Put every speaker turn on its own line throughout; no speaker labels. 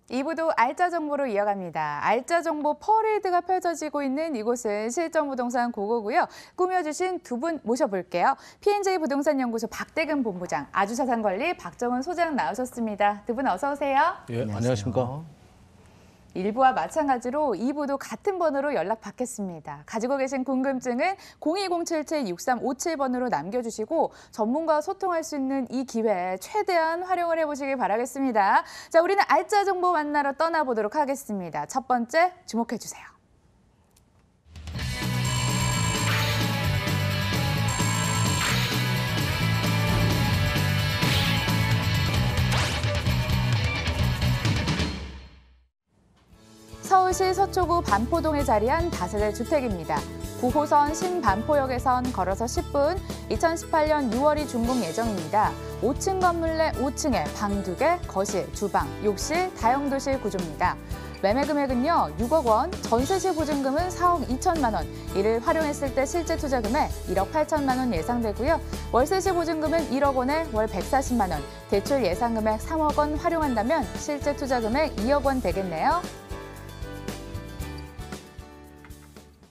2부도 알짜 정보로 이어갑니다. 알짜 정보 퍼레이드가 펼쳐지고 있는 이곳은 실전부동산 고고고요. 꾸며주신 두 분 모셔볼게요. P&J 부동산 연구소 박대근 본부장, 아주자산관리 박정은 소장 나오셨습니다. 두 분 어서 오세요.
예, 안녕하십니까.
1부와 마찬가지로 2부도 같은 번호로 연락 받겠습니다. 가지고 계신 궁금증은 02077-6357번으로 남겨주시고 전문가와 소통할 수 있는 이 기회 최대한 활용을 해보시길 바라겠습니다. 자, 우리는 알짜 정보 만나러 떠나보도록 하겠습니다. 첫 번째 주목해주세요. 서울시 서초구 반포동에 자리한 다세대 주택입니다. 9호선 신반포역에선 걸어서 10분, 2018년 6월이 준공 예정입니다. 5층 건물 내 5층에 방 2개, 거실, 주방, 욕실, 다용도실 구조입니다. 매매 금액은요, 6억 원, 전세시 보증금은 4억 2천만 원, 이를 활용했을 때 실제 투자 금액 1억 8천만 원 예상되고요. 월세시 보증금은 1억 원에 월 140만 원, 대출 예상 금액 3억 원 활용한다면 실제 투자 금액 2억 원 되겠네요.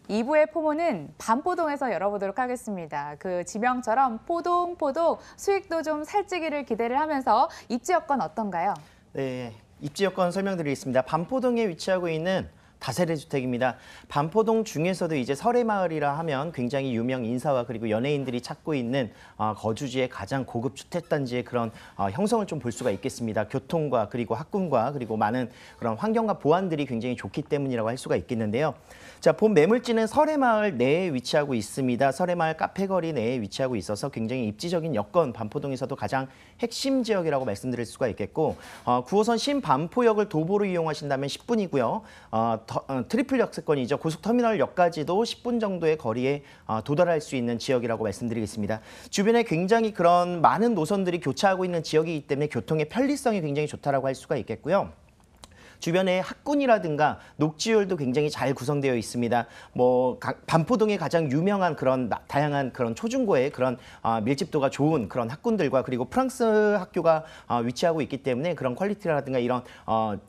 2부의 포모는 반포동에서 열어보도록 하겠습니다. 그 지명처럼 포동포동 수익도 좀 살찌기를 기대를 하면서 입지 여건 어떤가요?
네, 입지 여건 설명드리겠습니다. 반포동에 위치하고 있는 다세대 주택입니다. 반포동 중에서도 이제 설해마을이라 하면 굉장히 유명 인사와 그리고 연예인들이 찾고 있는 거주지의 가장 고급 주택단지의 그런 형성을 좀 볼 수가 있겠습니다. 교통과 그리고 학군과 그리고 많은 그런 환경과 보안들이 굉장히 좋기 때문이라고 할 수가 있겠는데요. 자, 본 매물지는 설해마을 내에 위치하고 있습니다. 설해마을 카페거리 내에 위치하고 있어서 굉장히 입지적인 여건, 반포동에서도 가장 핵심 지역이라고 말씀드릴 수가 있겠고 9호선 신반포역을 도보로 이용하신다면 10분이고요. 트리플 역세권이죠. 고속터미널역까지도 10분 정도의 거리에 도달할 수 있는 지역이라고 말씀드리겠습니다. 주변에 굉장히 그런 많은 노선들이 교차하고 있는 지역이기 때문에 교통의 편리성이 굉장히 좋다라고 할 수가 있겠고요. 주변에 학군이라든가 녹지율도 굉장히 잘 구성되어 있습니다. 반포동의 가장 유명한 그런 다양한 그런 초중고의 그런 밀집도가 좋은 그런 학군들과 그리고 프랑스 학교가 위치하고 있기 때문에 그런 퀄리티라든가 이런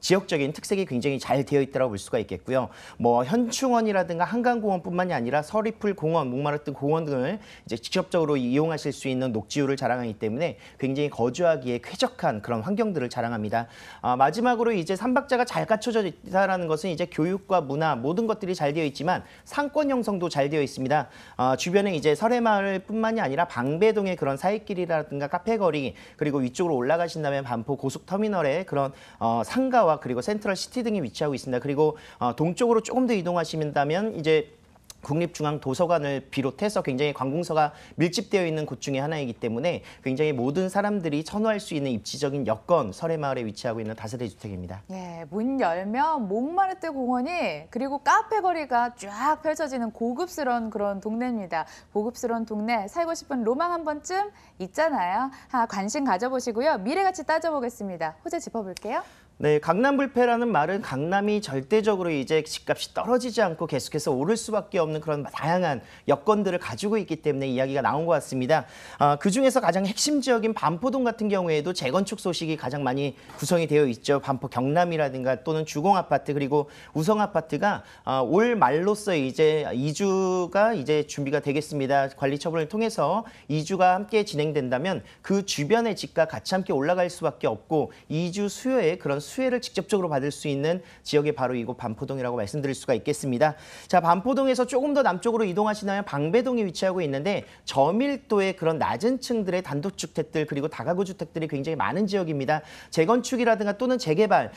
지역적인 특색이 굉장히 잘 되어 있다고 볼 수가 있겠고요. 현충원이라든가 한강공원뿐만이 아니라 서리풀 공원, 목마르트 공원 등을 이제 직접적으로 이용하실 수 있는 녹지율을 자랑하기 때문에 굉장히 거주하기에 쾌적한 그런 환경들을 자랑합니다. 마지막으로 이제 3박자가 잘 갖춰져 있다는 것은 이제 교육과 문화 모든 것들이 잘 되어 있지만 상권 형성도 잘 되어 있습니다. 주변에 이제 설해마을뿐만이 아니라 방배동의 그런 사이길이라든가 카페거리 그리고 위쪽으로 올라가신다면 반포 고속터미널의 그런 상가와 그리고 센트럴 시티 등이 위치하고 있습니다. 그리고 동쪽으로 조금 더 이동하신다면 이제 국립중앙도서관을 비롯해서 굉장히 관공서가 밀집되어 있는 곳 중에 하나이기 때문에 굉장히 모든 사람들이 선호할 수 있는 입지적인 여건, 설해마을에 위치하고 있는 다세대 주택입니다.
예, 문 열면 몽마르트 공원이 그리고 카페 거리가 쫙 펼쳐지는 고급스러운 그런 동네입니다. 고급스러운 동네, 살고 싶은 로망 한 번쯤 있잖아요. 관심 가져보시고요. 미래가치 따져보겠습니다. 호재 짚어볼게요.
네, 강남불패라는 말은 강남이 절대적으로 이제 집값이 떨어지지 않고 계속해서 오를 수밖에 없는 그런 다양한 여건들을 가지고 있기 때문에 이야기가 나온 것 같습니다. 그중에서 가장 핵심 지역인 반포동 같은 경우에도 재건축 소식이 가장 많이 구성이 되어 있죠. 반포 경남이라든가 또는 주공아파트 그리고 우성아파트가 올 말로써 이제 이주가 이제 준비가 되겠습니다. 관리 처분을 통해서 이주가 함께 진행된다면 그 주변의 집과 같이 함께 올라갈 수밖에 없고 이주 수요에 그런 수혜를 직접적으로 받을 수 있는 지역이 바로 이곳 반포동이라고 말씀드릴 수가 있겠습니다. 자, 반포동에서 조금 더 남쪽으로 이동하시나요? 방배동이 위치하고 있는데 저밀도의 그런 낮은 층들의 단독주택들 그리고 다가구 주택들이 굉장히 많은 지역입니다. 재건축이라든가 또는 재개발,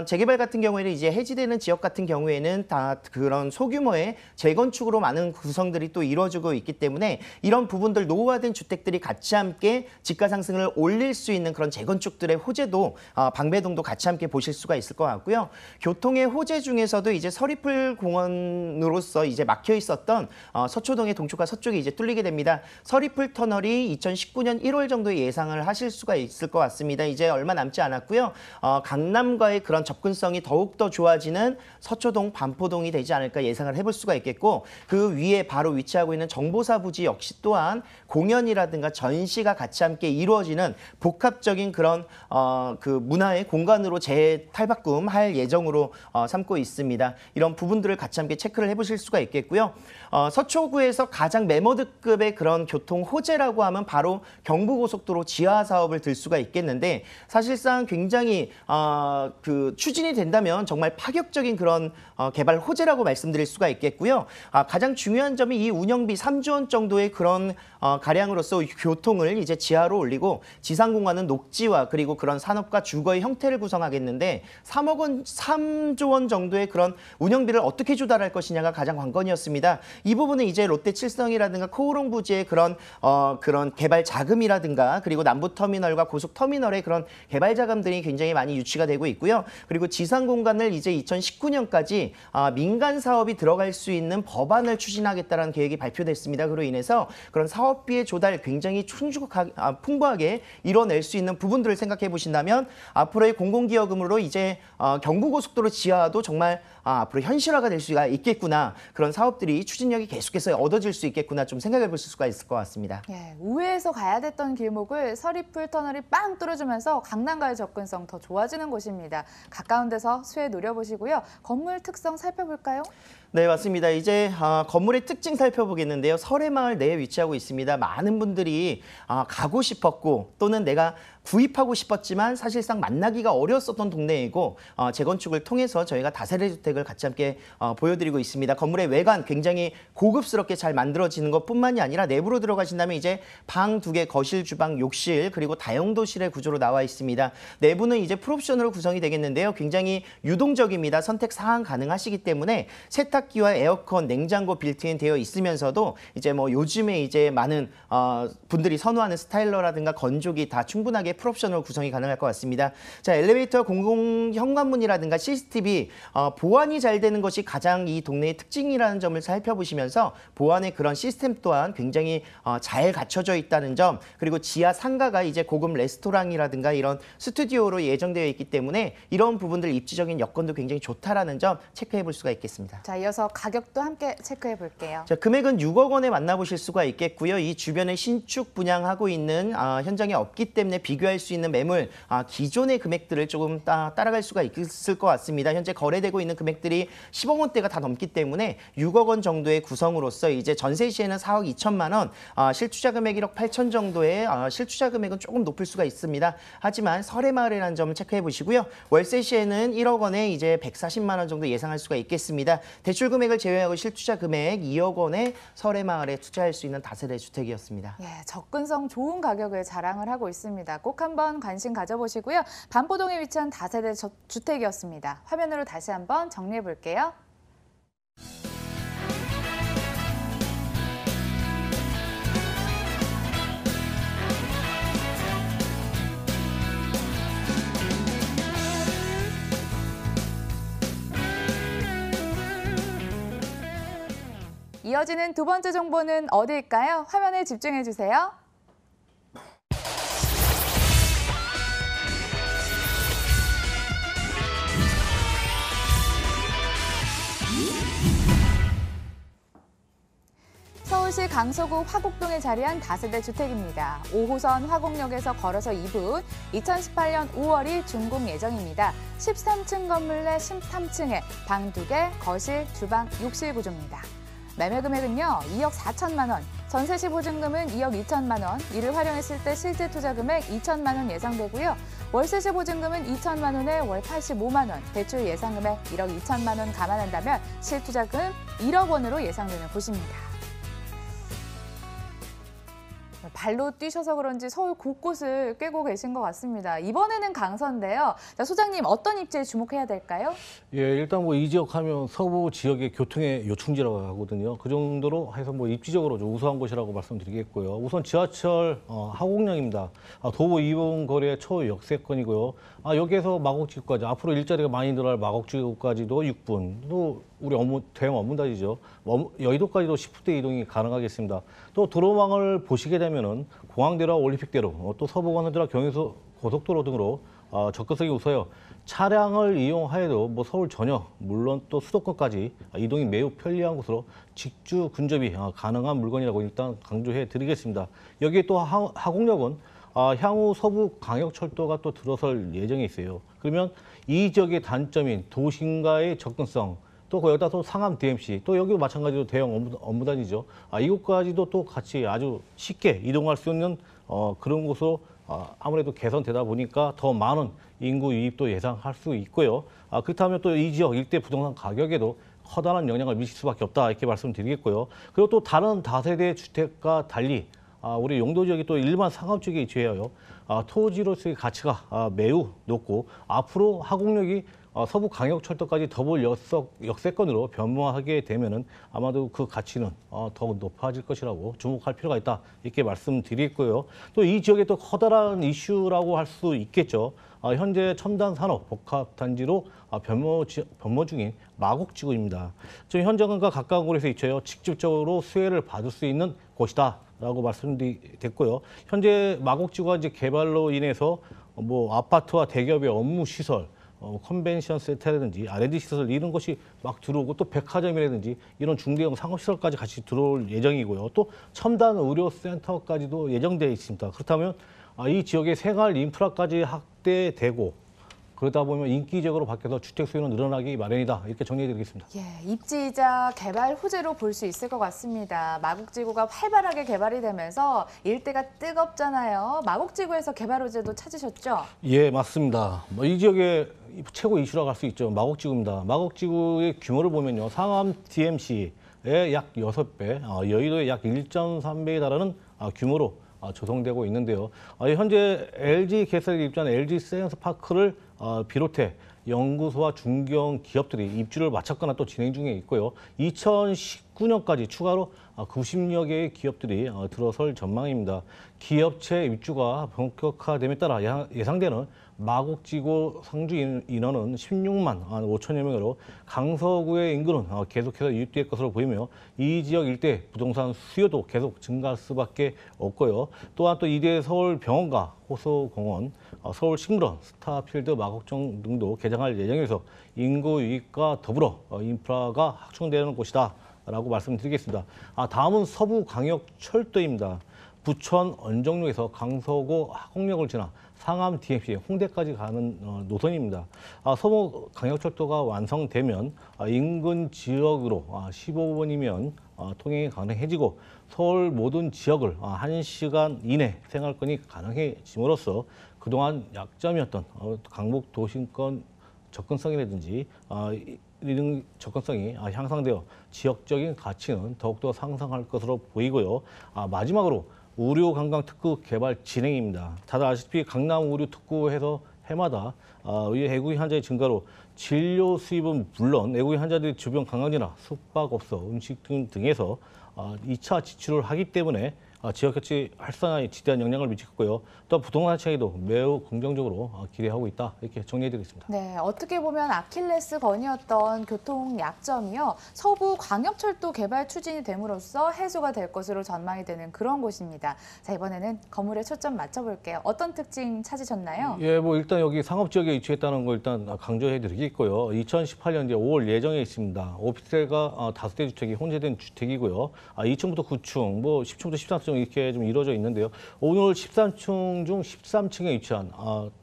재개발 같은 경우에는 이제 해지되는 지역 같은 경우에는 다 그런 소규모의 재건축으로 많은 구성들이 또 이루어지고 있기 때문에 이런 부분들 노후화된 주택들이 같이 함께 집가 상승을 올릴 수 있는 그런 재건축들의 호재도 방배동도 같이 함께 보실 수가 있을 것 같고요. 교통의 호재 중에서도 이제 서리풀 공원으로서 이제 막혀 있었던 서초동의 동쪽과 서쪽이 이제 뚫리게 됩니다. 서리풀 터널이 2019년 1월 정도에 예상을 하실 수가 있을 것 같습니다. 이제 얼마 남지 않았고요. 강남과의 그런 접근성이 더욱더 좋아지는 서초동, 반포동이 되지 않을까 예상을 해볼 수가 있겠고 그 위에 바로 위치하고 있는 정보사 부지 역시 또한 공연이라든가 전시가 같이 함께 이루어지는 복합적인 그런 그 문화의 공간으로 공간으로 재탈바꿈할 예정으로 삼고 있습니다. 이런 부분들을 같이 함께 체크를 해보실 수가 있겠고요. 서초구에서 가장 메머드급의 그런 교통 호재라고 하면 바로 경부고속도로 지하 사업을 들 수가 있겠는데 사실상 굉장히 추진이 된다면 정말 파격적인 그런 개발 호재라고 말씀드릴 수가 있겠고요. 가장 중요한 점이 이 운영비 3조 원 정도의 그런 가량으로서 교통을 이제 지하로 올리고 지상공간은 녹지와 그리고 그런 산업과 주거의 형태를 구성하겠는데 3조 원 정도의 그런 운영비를 어떻게 조달할 것이냐가 가장 관건이었습니다. 이 부분은 이제 롯데 칠성이라든가 코오롱 부지의 그런 개발 자금이라든가 그리고 남부터미널과 고속터미널의 그런 개발 자금들이 굉장히 많이 유치가 되고 있고요. 그리고 지상공간을 이제 2019년까지 민간 사업이 들어갈 수 있는 법안을 추진하겠다는 계획이 발표됐습니다. 그로 인해서 그런 사업비의 조달 굉장히 풍부하게 이뤄낼 수 있는 부분들을 생각해 보신다면 앞으로의 공공기여금으로 이제 경부고속도로 지하도 정말 앞으로 현실화가 될 수가 있겠구나. 그런 사업들이 추진력이 계속해서 얻어질 수 있겠구나 좀 생각해 보실 수가 있을 것 같습니다.
예, 우회에서 가야 됐던 길목을 서리풀 터널이 빵 뚫어주면서 강남과의 접근성 더 좋아지는 곳입니다. 가까운 데서 수혜 노려보시고요. 건물 특성 살펴볼까요?
네, 맞습니다. 이제 건물의 특징 살펴보겠는데요. 설해마을 내에 위치하고 있습니다. 많은 분들이 가고 싶었고 또는 내가 구입하고 싶었지만 사실상 만나기가 어려웠었던 동네이고 재건축을 통해서 저희가 다세대 주택을 같이 함께 보여드리고 있습니다. 건물의 외관 굉장히 고급스럽게 잘 만들어지는 것뿐만이 아니라 내부로 들어가신다면 이제 방 2개, 거실, 주방, 욕실 그리고 다용도실의 구조로 나와 있습니다. 내부는 이제 풀옵션으로 구성이 되겠는데요. 굉장히 유동적입니다. 선택 사항 가능하시기 때문에 세탁기와 에어컨, 냉장고 빌트인 되어 있으면서도 이제 뭐 요즘에 이제 많은 분들이 선호하는 스타일러라든가 건조기 다 충분하게 풀옵션으로 구성이 가능할 것 같습니다. 자, 엘리베이터 공공 현관문이라든가 CCTV 보안이 잘 되는 것이 가장 이 동네의 특징이라는 점을 살펴보시면서 보안의 그런 시스템 또한 굉장히 잘 갖춰져 있다는 점 그리고 지하 상가가 이제 고급 레스토랑이라든가 이런 스튜디오로 예정되어 있기 때문에 이런 부분들 입지적인 여건도 굉장히 좋다라는 점 체크해 볼 수가 있겠습니다.
자, 이어서 가격도 함께 체크해 볼게요.
자, 금액은 6억 원에 만나보실 수가 있겠고요. 이 주변에 신축 분양하고 있는 현장에 없기 때문에 비교할 수 있는 매물 기존의 금액들을 조금 따라갈 수가 있을 것 같습니다. 현재 거래되고 있는 금액들이 10억 원대가 다 넘기 때문에 6억 원 정도의 구성으로서 이제 전세 시에는 4억 2천만 원, 실투자 금액 1억 8천 정도의 실투자 금액은 조금 높을 수가 있습니다. 하지만 설해마을이라는 점을 체크해 보시고요. 월세 시에는 1억 원에 이제 140만 원 정도 예상할 수가 있겠습니다. 대출 금액을 제외하고 실투자 금액 2억 원에 설해마을에 투자할 수 있는 다세대 주택이었습니다.
예, 접근성 좋은 가격을 자랑을 하고 있습니다. 꼭 한번 관심 가져보시고요. 반포동에 위치한 다세대 주택이었습니다. 화면으로 다시 한번 정리해 볼게요. 이어지는 두 번째 정보는 어디일까요? 화면에 집중해 주세요. 서울시 강서구 화곡동에 자리한 다세대 주택입니다. 5호선 화곡역에서 걸어서 2분, 2018년 5월이 준공 예정입니다. 13층 건물 내 13층에 방 2개, 거실, 주방, 욕실 구조입니다. 매매 금액은요, 2억 4천만 원, 전세 시 보증금은 2억 2천만 원, 이를 활용했을 때 실제 투자 금액 2천만 원 예상되고요. 월세 시 보증금은 2천만 원에 월 85만 원, 대출 예상 금액 1억 2천만 원 감안한다면 실투자금 1억 원으로 예상되는 곳입니다. 발로 뛰셔서 그런지 서울 곳곳을 꿰고 계신 것 같습니다. 이번에는 강서인데요. 자, 소장님 어떤 입지에 주목해야 될까요?
예, 일단 뭐 이 지역 하면 서부 지역의 교통의 요충지라고 하거든요. 그 정도로 해서 뭐 입지적으로 좀 우수한 곳이라고 말씀드리겠고요. 우선 지하철 화곡역입니다. 도보 이용 거래 초역세권이고요. 여기에서 마곡지구까지 앞으로 일자리가 많이 늘어날 마곡지구까지도 6분. 또 우리 대형 업무단지죠. 여의도까지도 10분대 이동이 가능하겠습니다. 또 도로망을 보시게 되면은 공항대로와 올림픽대로, 또 서부간선도로와 경의선 고속도로 등으로 접근성이 우수해요. 차량을 이용하여도 뭐 서울 전역, 물론 또 수도권까지 이동이 매우 편리한 곳으로 직주 근접이 가능한 물건이라고 일단 강조해 드리겠습니다. 여기에 또 화곡역은 향후 서부광역철도가 또 들어설 예정에 있어요. 그러면 이 지역의 단점인 도심과의 접근성, 또 거기다 또 상암 DMC, 또 여기도 마찬가지로 대형 업무단이죠. 이곳까지도 또 같이 아주 쉽게 이동할 수 있는 그런 곳으로 아무래도 개선되다 보니까 더 많은 인구 유입도 예상할 수 있고요. 그렇다면 또 이 지역 일대 부동산 가격에도 커다란 영향을 미칠 수밖에 없다 이렇게 말씀드리겠고요. 그리고 또 다른 다세대 주택과 달리 우리 용도 지역이 또 일반 상업 지역에 위치해요. 토지로서의 가치가 매우 높고 앞으로 하곡역이 서부 광역철도까지 더블 역세권으로 변모하게 되면은 아마도 그 가치는 더욱 높아질 것이라고 주목할 필요가 있다 이렇게 말씀드리고요. 또 이 지역의 또 커다란 이슈라고 할 수 있겠죠. 현재 첨단 산업 복합 단지로 변모 중인 마곡지구입니다. 지금 현장과 가까운 곳에서 위치해요. 직접적으로 수혜를 받을 수 있는 곳이다라고 말씀드렸고요. 현재 마곡지구가 이제 개발로 인해서 뭐 아파트와 대기업의 업무 시설, 컨벤션 센터라든지 R&D 시설 이런 것이 막 들어오고 또 백화점이라든지 이런 중대형 상업시설까지 같이 들어올 예정이고요. 또 첨단 의료센터까지도 예정되어 있습니다. 그렇다면 이 지역의 생활 인프라까지 확대되고 그러다 보면 인기적으로 바뀌어서 주택 수요는 늘어나기 마련이다. 이렇게 정리해드리겠습니다.
예, 입지이자 개발 호재로 볼 수 있을 것 같습니다. 마곡지구가 활발하게 개발이 되면서 일대가 뜨겁잖아요. 마곡지구에서 개발 호재도 찾으셨죠?
예, 맞습니다. 이 지역의 최고 이슈라고 할 수 있죠. 마곡지구입니다. 마곡지구의 규모를 보면요. 상암 DMC의 약 6배, 여의도의 약 1.3배에 달하는 규모로 조성되고 있는데요. 현재 LG 개설에 입주한 LG 사이언스파크를 비롯해 연구소와 중견 기업들이 입주를 마쳤거나 또 진행 중에 있고요. 2019년까지 추가로 90여 개의 기업들이 들어설 전망입니다. 기업체 입주가 본격화됨에 따라 예상되는 마곡지구 상주 인원은 16만 5천여 명으로 강서구의 인구는 계속해서 유입될 것으로 보이며 이 지역 일대 부동산 수요도 계속 증가할 수밖에 없고요. 또한 또 이대 서울병원과 호소공원, 서울식물원, 스타필드, 마곡정 등도 개장할 예정이어서 인구 유입과 더불어 인프라가 확충되는 곳이다 라고 말씀드리겠습니다. 다음은 서부광역철도입니다. 부천 언정역에서 강서구 하곡역을 지나 상암 DMC 홍대까지 가는 노선입니다. 서부광역철도가 완성되면 인근 지역으로 15분이면 통행이 가능해지고 서울 모든 지역을 1시간 이내 생활권이 가능해짐으로써 그동안 약점이었던 강북 도심권 접근성이라든지 이런 접근성이 향상되어 지역적인 가치는 더욱더 상승할 것으로 보이고요. 마지막으로 의료관광특구 개발 진행입니다. 다들 아시다시피 강남 의료특구에서 해마다 외국인 환자의 증가로 진료 수입은 물론 외국인 환자들이 주변 관광지나 숙박업소, 음식점 등에서 2차 지출을 하기 때문에 지역가치 활성화에 지대한 영향을 미쳤고요. 또 부동산 시장에도 매우 긍정적으로 기대하고 있다. 이렇게 정리해드리겠습니다.
네, 어떻게 보면 아킬레스건이었던 교통 약점이요. 서부 광역철도 개발 추진이 됨으로써 해소가 될 것으로 전망이 되는 그런 곳입니다. 자, 이번에는 건물에 초점 맞춰볼게요. 어떤 특징 찾으셨나요?
예, 뭐 일단 여기 상업지역에 위치했다는 걸 일단 강조해드리겠고요. 2018년 5월 예정에 있습니다. 오피스텔과 5대 주택이 혼재된 주택이고요. 2층부터 9층, 뭐 10층부터 13층 이렇게 좀 이루어져 있는데요. 오늘 13층 중 13층에 위치한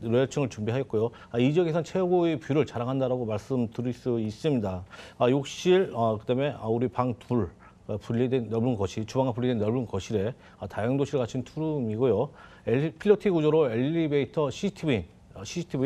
로얄층을 준비하였고요. 이 지역에선 최고의 뷰를 자랑한다라고 말씀드릴 수 있습니다. 욕실, 그다음에 우리 방 둘 분리된 넓은 거실, 주방과 분리된 넓은 거실에 다용도실 갖춘 투룸이고요. 필로티 구조로 엘리베이터, CCTV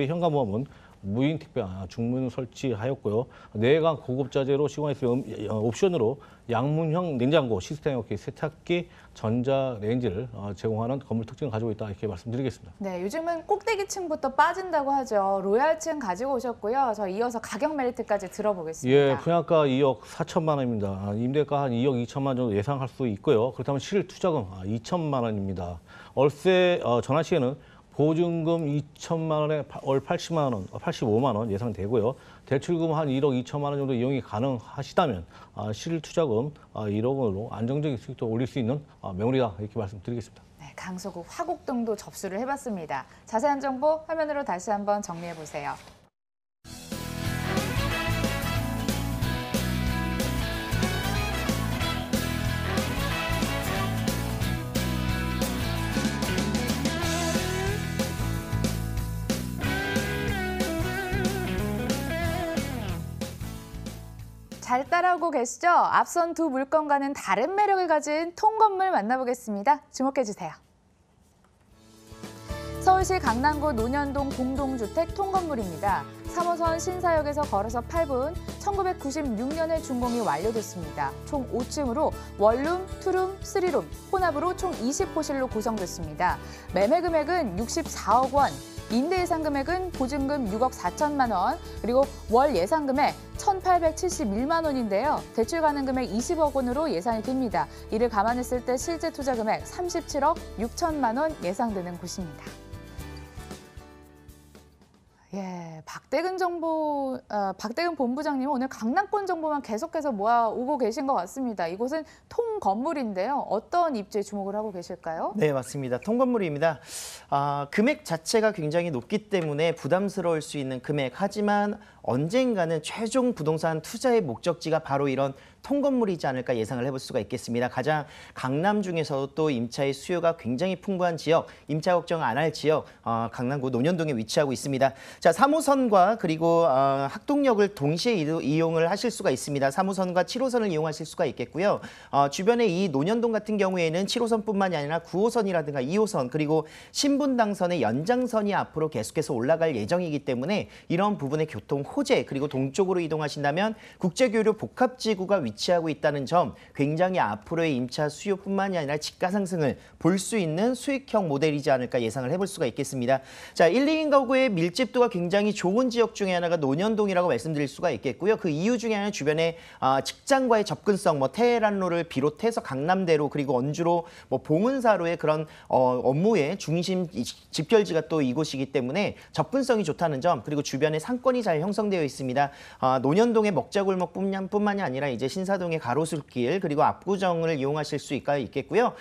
현관모함은 무인 택배 중문 설치하였고요. 내관 고급 자재로 시공했을 옵션으로 양문형 냉장고, 시스템 세탁기, 전자레인지를 제공하는 건물 특징을 가지고 있다 이렇게 말씀드리겠습니다.
네, 요즘은 꼭대기층부터 빠진다고 하죠. 로얄층 가지고 오셨고요. 저 이어서 가격 메리트까지 들어보겠습니다.
예, 분양가 2억 4천만 원입니다. 임대가 한 2억 2천만 원 정도 예상할 수 있고요. 그렇다면 실투자금 2천만 원입니다. 월세 전환 시에는 보증금 2천만 원에 월 80만 원, 85만 원 예상되고요. 대출금 한 1억 2천만 원 정도 이용이 가능하시다면 실투자금 1억 원으로 안정적인 수익도 올릴 수 있는 매물이다 이렇게 말씀드리겠습니다.
네, 강서구 화곡동도 접수를 해봤습니다. 자세한 정보 화면으로 다시 한번 정리해보세요. 잘 따라오고 계시죠? 앞선 두 물건과는 다른 매력을 가진 통건물 만나보겠습니다. 주목해주세요. 서울시 강남구 논현동 공동주택 통건물입니다. 3호선 신사역에서 걸어서 8분, 1996년에 준공이 완료됐습니다. 총 5층으로 원룸, 투룸, 쓰리룸, 혼합으로 총 20호실로 구성됐습니다. 매매 금액은 64억 원, 임대 예상 금액은 보증금 6억 4천만 원, 그리고 월 예상 금액 1,871만 원인데요. 대출 가능 금액 20억 원으로 예상이 됩니다. 이를 감안했을 때 실제 투자 금액 37억 6천만 원 예상되는 곳입니다. 예, 박대근 본부장님은 오늘 강남권 정보만 계속해서 모아오고 계신 것 같습니다. 이곳은 통건물인데요. 어떤 입지에 주목을 하고 계실까요?
네, 맞습니다. 통건물입니다. 금액 자체가 굉장히 높기 때문에 부담스러울 수 있는 금액. 하지만 언젠가는 최종 부동산 투자의 목적지가 바로 이런 통건물이지 않을까 예상을 해볼 수가 있겠습니다. 가장 강남 중에서도 또 임차의 수요가 굉장히 풍부한 지역, 임차 걱정 안 할 지역, 강남구 논현동에 위치하고 있습니다. 자, 3호선과 그리고 학동역을 동시에 이용을 하실 수가 있습니다. 3호선과 7호선을 이용하실 수가 있겠고요. 주변에 이 논현동 같은 경우에는 7호선뿐만이 아니라 9호선이라든가 2호선 그리고 신분당선의 연장선이 앞으로 계속해서 올라갈 예정이기 때문에 이런 부분의 교통 호재 그리고 동쪽으로 이동하신다면 국제교류 복합지구가 위치하고 있다는 점 굉장히 앞으로의 임차 수요뿐만이 아니라 집가 상승을 볼 수 있는 수익형 모델이지 않을까 예상을 해볼 수가 있겠습니다. 자, 1, 2인 가구의 밀집도가 굉장히 좋은 지역 중에 하나가 논현동이라고 말씀드릴 수가 있겠고요. 그 이유 중에 하나는 주변에 직장과의 접근성, 테헤란로를 비롯해서 강남대로 그리고 언주로 봉은사로의 그런 업무의 중심 집결지가 또 이곳이기 때문에 접근성이 좋다는 점 그리고 주변에 상권이 잘 형성되어 있습니다. 논현동의 먹자골목뿐만이 아니라 이제 신사동의 가로수길 그리고 압구정을 이용하실 수 있겠고요.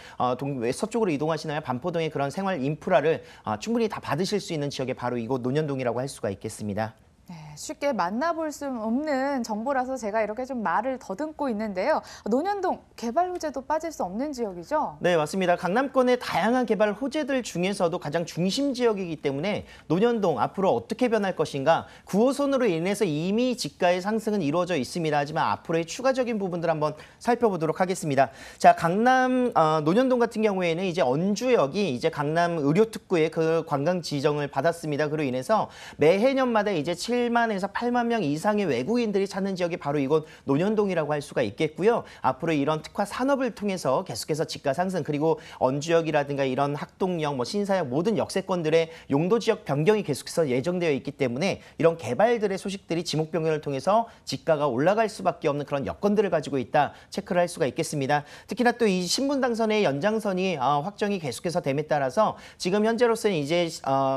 서쪽으로 이동하시나요? 반포동의 그런 생활 인프라를 충분히 다 받으실 수 있는 지역에 바로 이곳 논현동이라고 할 수가 있겠습니다.
네, 쉽게 만나볼 수 없는 정보라서 제가 이렇게 좀 말을 더듬고 있는데요. 논현동 개발 호재도 빠질 수 없는 지역이죠?
네, 맞습니다. 강남권의 다양한 개발 호재들 중에서도 가장 중심 지역이기 때문에 논현동 앞으로 어떻게 변할 것인가 9호선으로 인해서 이미 집가의 상승은 이루어져 있습니다. 하지만 앞으로의 추가적인 부분들 한번 살펴보도록 하겠습니다. 자, 강남 논현동 같은 경우에는 이제 언주역이 이제 강남 의료특구의 그 관광 지정을 받았습니다. 그로 인해서 매해년마다 이제 7만에서 8만 명 이상의 외국인들이 찾는 지역이 바로 이곳 논현동이라고 할 수가 있겠고요. 앞으로 이런 특화 산업을 통해서 계속해서 집가 상승 그리고 언주역이라든가 이런 학동역, 신사역 모든 역세권들의 용도 지역 변경이 계속해서 예정되어 있기 때문에 이런 개발들의 소식들이 지목 변경을 통해서 집가가 올라갈 수밖에 없는 그런 여건들을 가지고 있다 체크를 할 수가 있겠습니다. 특히나 또 이 신분당선의 연장선이 확정이 계속해서 됨에 따라서 지금 현재로서는 이제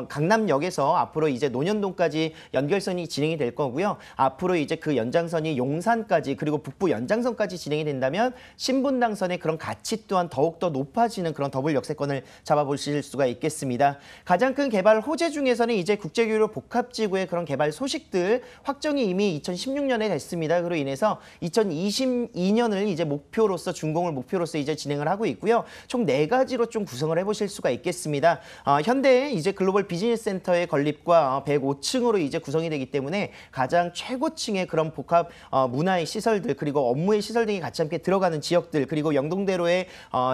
강남역에서 앞으로 이제 논현동까지 연결선이 진행이 될 거고요. 앞으로 이제 그 연장선이 용산까지 그리고 북부 연장선까지 진행이 된다면 신분당선의 그런 가치 또한 더욱더 높아지는 그런 더블 역세권을 잡아보실 수가 있겠습니다. 가장 큰 개발 호재 중에서는 이제 국제교류 복합지구의 그런 개발 소식들 확정이 이미 2016년에 됐습니다. 그로 인해서 2022년을 이제 목표로서 준공을 목표로서 이제 진행을 하고 있고요. 총 4가지로 좀 구성을 해보실 수가 있겠습니다. 현대 이제 글로벌 비즈니스 센터의 건립과 105층으로 이제 구성이 되기 때문에 가장 최고층의 그런 복합 문화의 시설들 그리고 업무의 시설 등이 같이 함께 들어가는 지역들 그리고 영동대로의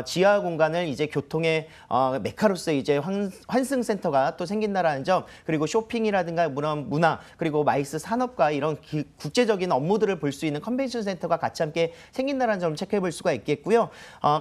지하 공간을 이제 교통의 메카로서 이제 환승센터가 또 생긴다라는 점 그리고 쇼핑이라든가 문화 그리고 마이스 산업과 이런 국제적인 업무들을 볼 수 있는 컨벤션 센터가 같이 함께 생긴다라는 점을 체크해 볼 수가 있겠고요.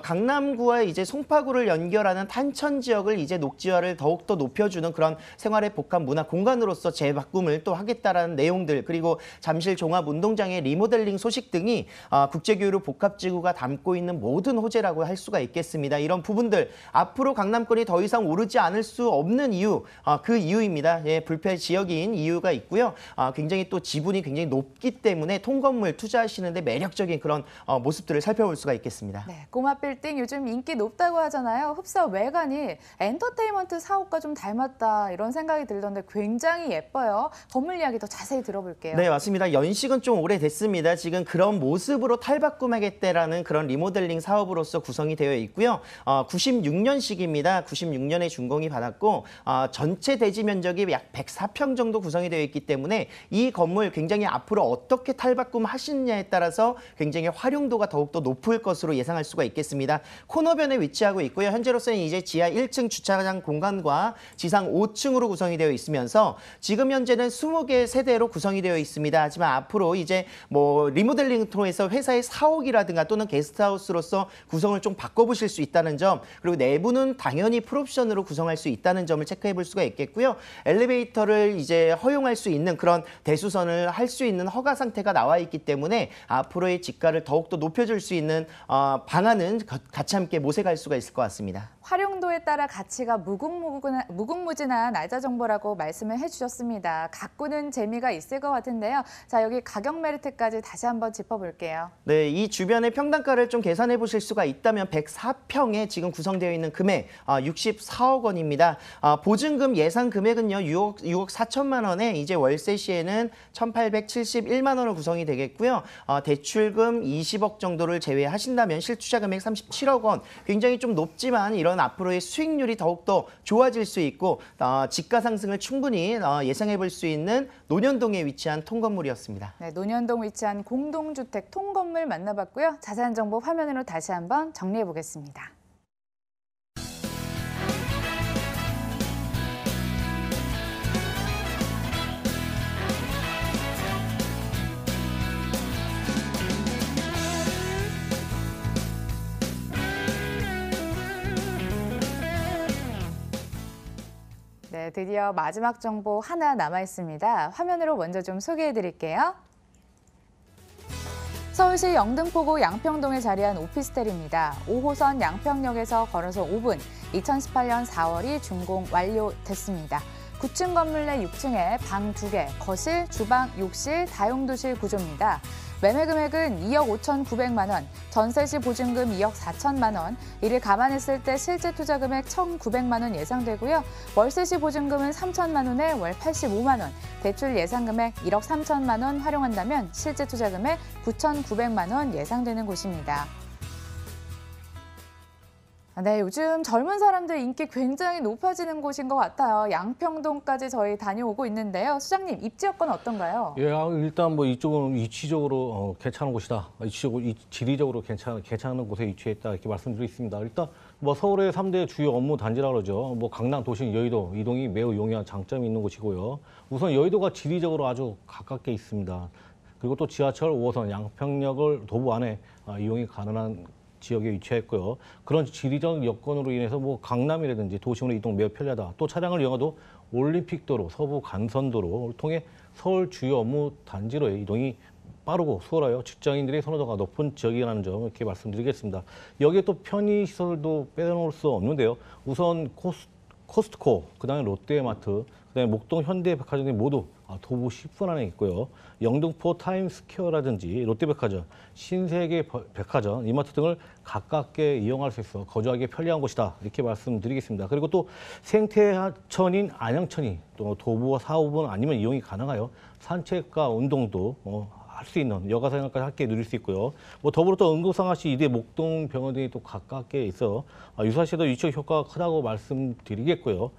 강남구와 이제 송파구를 연결하는 탄천 지역을 이제 녹지화를 더욱더 높여주는 그런 생활의 복합 문화 공간으로서 재바꿈을 또 하겠다라는 내용들 그리고 잠실 종합 운동장의 리모델링 소식 등이 국제교류 복합지구가 담고 있는 모든 호재라고 할 수가 있겠습니다. 이런 부분들 앞으로 강남권이 더 이상 오르지 않을 수 없는 이유 그 이유입니다. 예, 불패 지역인 이유가 있고요. 굉장히 또 지분이 굉장히 높기 때문에 통건물 투자하시는데 매력적인 그런 모습들을 살펴볼 수가 있겠습니다.
네, 꼬마 빌딩 요즘 인기 높다고 하잖아요. 흡사 외관이 엔터테인먼트 사옥과 좀 닮았다 이런 생각이 들던데 굉장히 예뻐요. 건물 이야기 더 더 자세히 들어볼게요.
네, 맞습니다. 연식은 좀 오래됐습니다. 지금 그런 모습으로 탈바꿈하겠다라는 그런 리모델링 사업으로서 구성이 되어 있고요. 96년식입니다. 96년에 준공이 받았고 전체 대지 면적이 약 104평 정도 구성이 되어 있기 때문에 이 건물 굉장히 앞으로 어떻게 탈바꿈 하시느냐에 따라서 굉장히 활용도가 더욱더 높을 것으로 예상할 수가 있겠습니다. 코너변에 위치하고 있고요. 현재로서는 이제 지하 1층 주차장 공간과 지상 5층으로 구성이 되어 있으면서 지금 현재는 20개 세대로 구성이 되어 있습니다. 하지만 앞으로 이제 뭐 리모델링을 통해서 회사의 사옥이라든가 또는 게스트하우스로서 구성을 좀 바꿔보실 수 있다는 점, 그리고 내부는 당연히 풀옵션으로 구성할 수 있다는 점을 체크해 볼 수가 있겠고요. 엘리베이터를 이제 허용할 수 있는 그런 대수선을 할 수 있는 허가 상태가 나와 있기 때문에 앞으로의 집가를 더욱더 높여줄 수 있는 방안은 같이 함께 모색할 수가 있을 것 같습니다.
활용도에 따라 가치가 무궁무진한 날짜 정보라고 말씀을 해주셨습니다. 가꾸는 재미가 있을 것 같은데요. 자, 여기 가격 메리트까지 다시 한번 짚어볼게요.
네, 이 주변의 평당가를 좀 계산해 보실 수가 있다면 104평에 지금 구성되어 있는 금액 64억 원입니다. 보증금 예상 금액은요 6억 4천만 원에 이제 월세 시에는 1,871만 원으로 구성이 되겠고요. 대출금 20억 정도를 제외하신다면 실투자 금액 37억 원, 굉장히 좀 높지만 이런 앞으로의 수익률이 더욱더 좋아질 수 있고 집가 상승을 충분히 예상해 볼 수 있는 논현동에 위치한 통건물이었습니다.
네, 논현동 위치한 공동주택 통건물 만나봤고요. 자세한 정보 화면으로 다시 한번 정리해 보겠습니다. 네, 드디어 마지막 정보 하나 남아 있습니다. 화면으로 먼저 좀 소개해 드릴게요. 서울시 영등포구 양평동에 자리한 오피스텔입니다. 5호선 양평역에서 걸어서 5분, 2018년 4월이 준공 완료됐습니다. 9층 건물 내 6층에 방 2개, 거실, 주방, 욕실, 다용도실 구조입니다. 매매 금액은 2억 5,900만 원, 전세 시 보증금 2억 4천만 원, 이를 감안했을 때 실제 투자 금액 1,900만 원 예상되고요. 월세 시 보증금은 3천만 원에 월 85만 원, 대출 예상 금액 1억 3천만 원 활용한다면 실제 투자 금액 9,900만 원 예상되는 곳입니다. 네, 요즘 젊은 사람들 인기 굉장히 높아지는 곳인 것 같아요. 양평동까지 저희 다녀오고 있는데요. 수장님, 입지 여건은 어떤가요?
예, 일단 뭐 이쪽은 위치적으로 괜찮은 곳이다. 지리적으로 괜찮은 곳에 위치했다 이렇게 말씀드리겠습니다. 일단 뭐 서울의 3대 주요 업무 단지라 그러죠. 뭐 강남, 도심, 여의도 이동이 매우 용이한 장점이 있는 곳이고요. 우선 여의도가 지리적으로 아주 가깝게 있습니다. 그리고 또 지하철 5호선 양평역을 도보 안에 이용이 가능한 지역에 위치했고요. 그런 지리적 여건으로 인해서 뭐 강남이라든지 도심으로 이동 매우 편리하다. 또 차량을 이용해도 올림픽도로, 서부 간선도로를 통해 서울 주요 업무 단지로의 이동이 빠르고 수월하여 직장인들의 선호도가 높은 지역이라는 점 이렇게 말씀드리겠습니다. 여기에 또 편의시설도 빼놓을 수 없는데요. 우선 코스트코, 그다음에 롯데마트, 그다음에 목동 현대백화점이 모두 도보 10분 안에 있고요. 영등포 타임스퀘어라든지 롯데백화점, 신세계 백화점, 이마트 등을 가깝게 이용할 수 있어 거주하기 편리한 곳이다 이렇게 말씀드리겠습니다. 그리고 또 생태하천인 안양천이 또 도보 4, 5분 아니면 이용이 가능하여 산책과 운동도 할 수 있는 여가 생활까지 함께 누릴 수 있고요. 뭐 더불어 또 응급상황시 이대 목동병원 등이 또 가깝게 있어 유사시에도 위치적 효과가 크다고 말씀드리겠고요.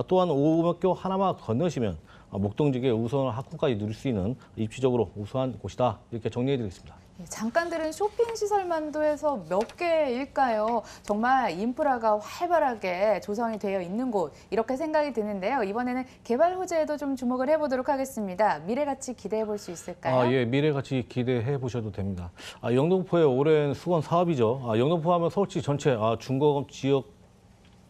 또한 오목교 하나만 건너시면 목동 지역의 우수한 학군까지 누릴 수 있는 입지적으로 우수한 곳이다 이렇게 정리해드리겠습니다.
잠깐 들은 쇼핑 시설만도 해서 몇 개일까요? 정말 인프라가 활발하게 조성이 되어 있는 곳 이렇게 생각이 드는데요. 이번에는 개발 호재에도 좀 주목을 해보도록 하겠습니다. 미래가치 기대해 볼 수 있을까요?
예, 미래가치 기대해 보셔도 됩니다. 영등포의 오랜 수건 사업이죠. 영등포 하면 서울시 전체 중거금 지역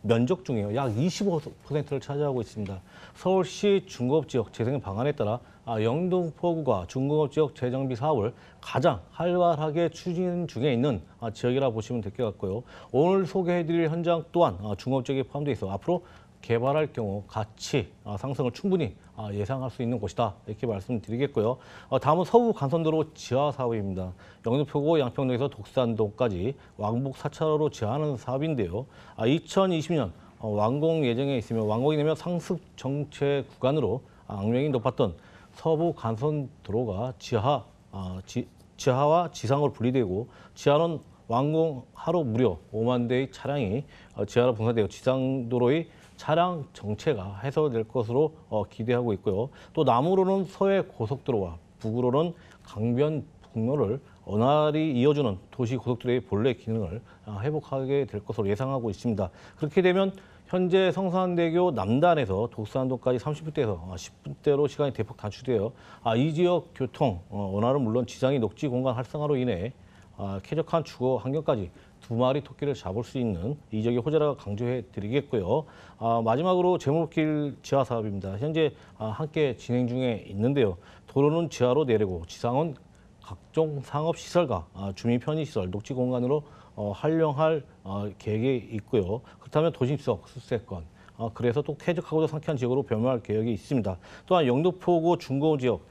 면적 중에요. 약 25%를 차지하고 있습니다. 서울시 중거업지역 재생 방안에 따라 영등포구가 중거업지역 재정비 사업을 가장 활발하게 추진 중에 있는 지역이라 보시면 될 것 같고요. 오늘 소개해드릴 현장 또한 중거업지역에 포함되어 있어 앞으로 개발할 경우 가치 상승을 충분히 예상할 수 있는 곳이다 이렇게 말씀드리겠고요. 다음은 서부 간선도로 지하 사업입니다. 영등포구 양평동에서 독산동까지 왕복 4차로로 지하하는 사업인데요. 2020년 완공 예정에 있으며 완공이 되면 상습 정체 구간으로 악명이 높았던 서부 간선도로가 지하와 지상으로 분리되고 지하는 완공 하루 무려 5만 대의 차량이 지하로 분산되어 지상도로의 차량 정체가 해소될 것으로 기대하고 있고요. 또 남으로는 서해 고속도로와 북으로는 강변북로를 원활히 이어주는 도시 고속도로의 본래 기능을 회복하게 될 것으로 예상하고 있습니다. 그렇게 되면 현재 성산대교 남단에서 독산도까지 30분대에서 10분대로 시간이 대폭 단축되어 이 지역 교통 원활은 물론 지상의 녹지 공간 활성화로 인해 쾌적한 주거 환경까지 두 마리 토끼를 잡을 수 있는 이 지역의 호재라고 강조해 드리겠고요. 마지막으로 제목길 지하 사업입니다. 현재 함께 진행 중에 있는데요. 도로는 지하로 내리고 지상은 각종 상업시설과 주민 편의시설, 녹지 공간으로 활용할 계획이 있고요. 그렇다면 도심 속 수세권, 그래서 또 쾌적하고도 상쾌한 지역으로 변모할 계획이 있습니다. 또한 영등포구 중구 지역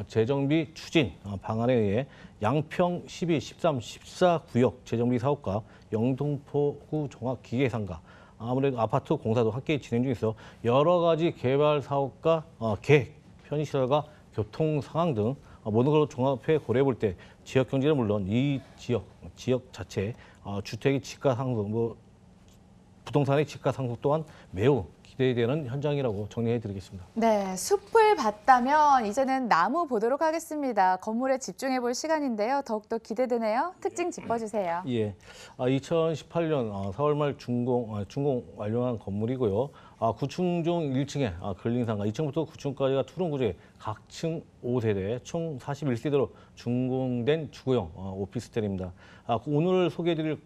재정비 추진 방안에 의해 양평 12, 13, 14 구역 재정비 사업과 영등포구 종합기계상가 아무래도 아파트 공사도 함께 진행 중에서 여러 가지 개발 사업과 계획, 편의시설과 교통 상황 등 모든 걸 종합해 고려해 볼 때 지역 경제는 물론 이 지역 자체 주택의 지가 상승, 부동산의 지가 상승 또한 매우 기대되는 현장이라고 정리해 드리겠습니다.
네, 숲을 봤다면 이제는 나무 보도록 하겠습니다. 건물에 집중해 볼 시간인데요. 더욱더 기대되네요. 특징 짚어주세요.
예, 2018년 4월 말 준공 완료한 건물이고요. 9층 중 1층에 근린상가, 2층부터 9층까지가 투룸 구조의 각층 5세대, 총 41세대로 준공된 주거용 오피스텔입니다. 오늘 소개해드릴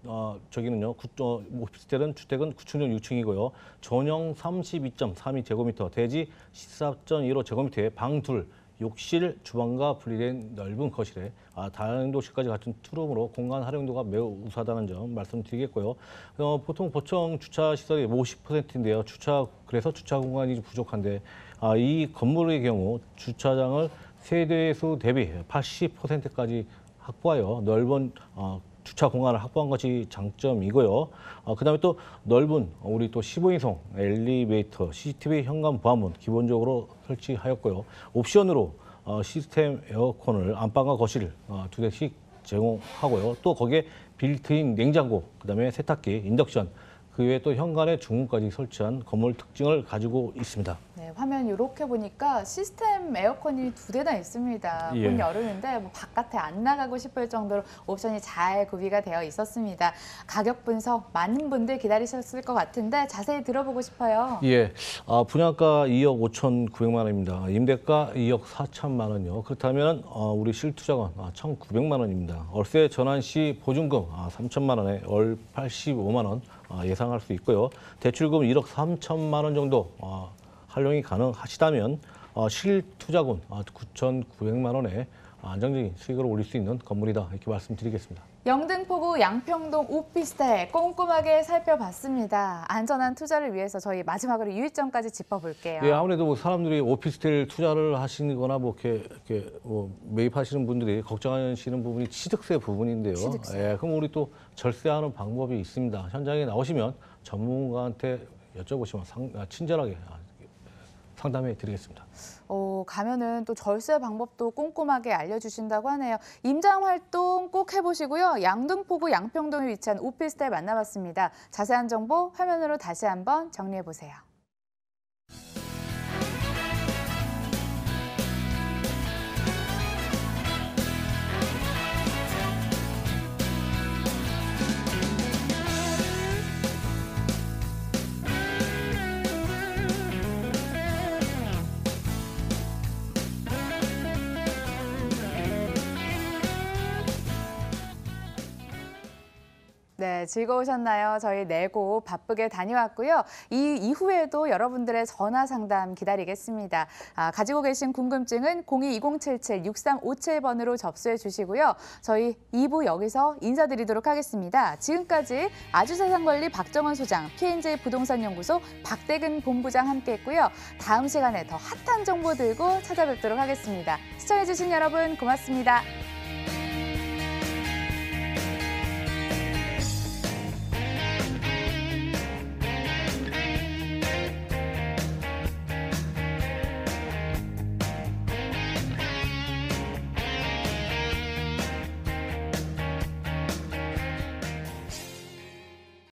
오피스텔은 주택은 9층 중 6층이고요. 전용 32.32제곱미터, 대지 14.15 제곱미터에 방 둘, 욕실, 주방과 분리된 넓은 거실에 다용도실까지 갖춘 투룸으로 공간 활용도가 매우 우수하다는 점 말씀드리겠고요. 보통 보청 주차 시설이 50%인데요. 그래서 주차 공간이 부족한데 이 건물의 경우 주차장을 세대수 대비 80%까지 확보하여 넓은 주차 공간을 확보한 것이 장점이고요. 그다음에 또 넓은 우리 또 15인승 엘리베이터, CCTV 현관 보안문 기본적으로 설치하였고요. 옵션으로 시스템 에어컨을 안방과 거실 두 대씩 제공하고요. 또 거기에 빌트인 냉장고, 그다음에 세탁기, 인덕션, 그 외에 또 현관에 중문까지 설치한 건물 특징을 가지고 있습니다.
네, 화면 이렇게 보니까 시스템 에어컨이 2대나 있습니다.
예.
본 여름인데 뭐 바깥에 안 나가고 싶을 정도로 옵션이 잘 구비가 되어 있었습니다. 가격 분석 많은 분들 기다리셨을 것 같은데 자세히 들어보고 싶어요.
예, 분양가 2억 5,900만 원입니다. 임대가 2억 4천만 원이요. 그렇다면 우리 실투자금 1,900만 원입니다. 월세 전환 시 보증금 3천만 원에 월 85만 원 예상할 수 있고요. 대출금 1억 3천만 원 정도 활용이 가능하시다면 실투자금 9,900만 원에 안정적인 수익을 올릴 수 있는 건물이다, 이렇게 말씀드리겠습니다.
영등포구 양평동 오피스텔 꼼꼼하게 살펴봤습니다. 안전한 투자를 위해서 저희 마지막으로 유의점까지 짚어볼게요.
예, 아무래도 뭐 사람들이 오피스텔 투자를 하시거나 뭐 이렇게 매입하시는 분들이 걱정하시는 부분이 취득세 부분인데요.
취득세.
예, 그럼 우리 또 절세하는 방법이 있습니다. 현장에 나오시면 전문가한테 여쭤보시면 친절하게 상담해 드리겠습니다.
가면은 또 절세 방법도 꼼꼼하게 알려주신다고 하네요. 임장 활동 꼭 해보시고요. 양등포구 양평동에 위치한 오피스텔 만나봤습니다. 자세한 정보 화면으로 다시 한번 정리해보세요. 네, 즐거우셨나요? 저희 4곳 바쁘게 다녀왔고요. 이 이후에도 여러분들의 전화 상담 기다리겠습니다. 가지고 계신 궁금증은 02-2077-6357번으로 접수해 주시고요. 저희 2부 여기서 인사드리도록 하겠습니다. 지금까지 아주세상관리 박정원 소장, P&J 부동산연구소 박대근 본부장 함께했고요. 다음 시간에 더 핫한 정보 들고 찾아뵙도록 하겠습니다. 시청해주신 여러분 고맙습니다.